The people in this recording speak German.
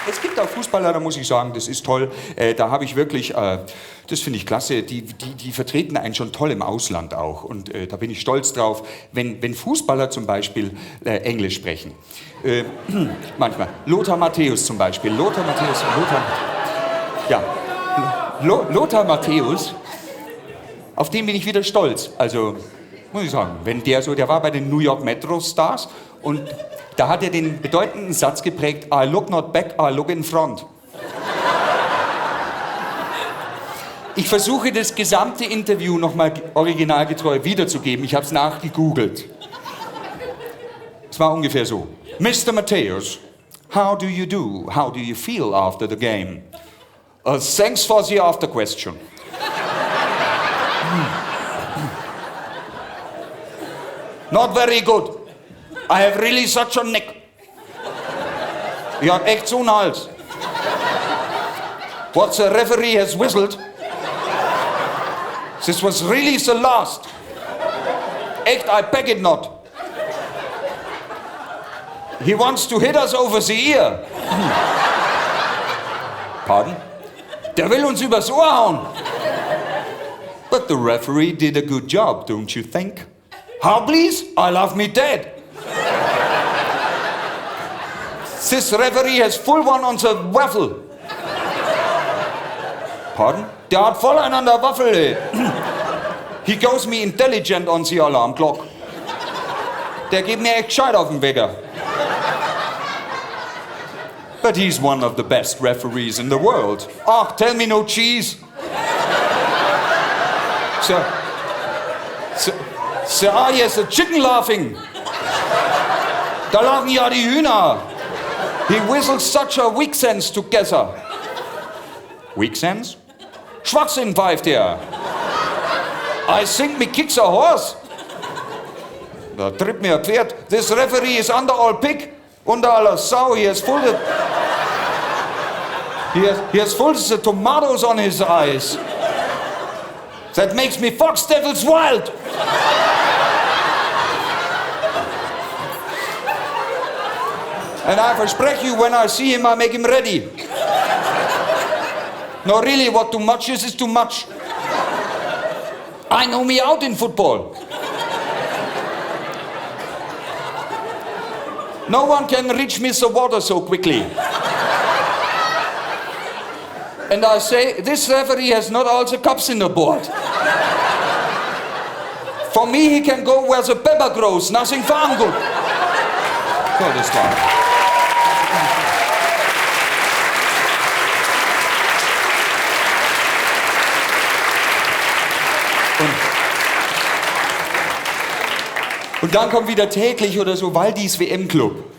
Es gibt auch Fußballer, da muss ich sagen, das ist toll. Da habe ich wirklich, das finde ich klasse, die vertreten einen schon toll im Ausland auch. Und da bin ich stolz drauf, wenn Fußballer zum Beispiel Englisch sprechen. Manchmal. Lothar Matthäus zum Beispiel. Lothar Matthäus, auf den bin ich wieder stolz. Also, muss ich sagen, wenn der war bei den New York Metro Stars und da hat er den bedeutenden Satz geprägt, I look not back, I look in front. Ich versuche das gesamte Interview nochmal originalgetreu wiederzugeben. Ich habe es nachgegoogelt. Es war ungefähr so. Mr. Matthäus, how do you do? How do you feel after the game? Thanks for the after question. Not very good. I have really such a neck. Ich hab echt so einen Hals. What the referee has whistled, this was really the last. Echt, I beg it not. He wants to hit us over the ear. Pardon? Der will uns übers Ohr hauen. But the referee did a good job, don't you think? How please? I love me dead. This referee has full one on the waffle. Pardon? Der hat voll einen an der Waffel, ey. He goes me intelligent on the alarm clock. Der geht mir echt gescheit auf den Wecker. But he's one of the best referees in the world. Ach, tell me no cheese. Sir, yes, a chicken laughing. Da lachen ja die Hühner. He whistles such a weak sense together. Weak sense? Schwachsinn pfeift er. I think me kicks a horse. Da tritt mir ein Pferd. This referee is under all pig. Under aller Sau. He has full the tomatoes on his eyes. That makes me fox devils wild. And I verspreche you, when I see him, I make him ready. No, really, what too much is too much. I know me out in football. No one can reach me the water so quickly. And I say, this referee has not all the cups in the board. For me, he can go where the pepper grows, nothing for ungood. So, das war. Und dann kommt wieder täglich oder so Waldis WM-Club.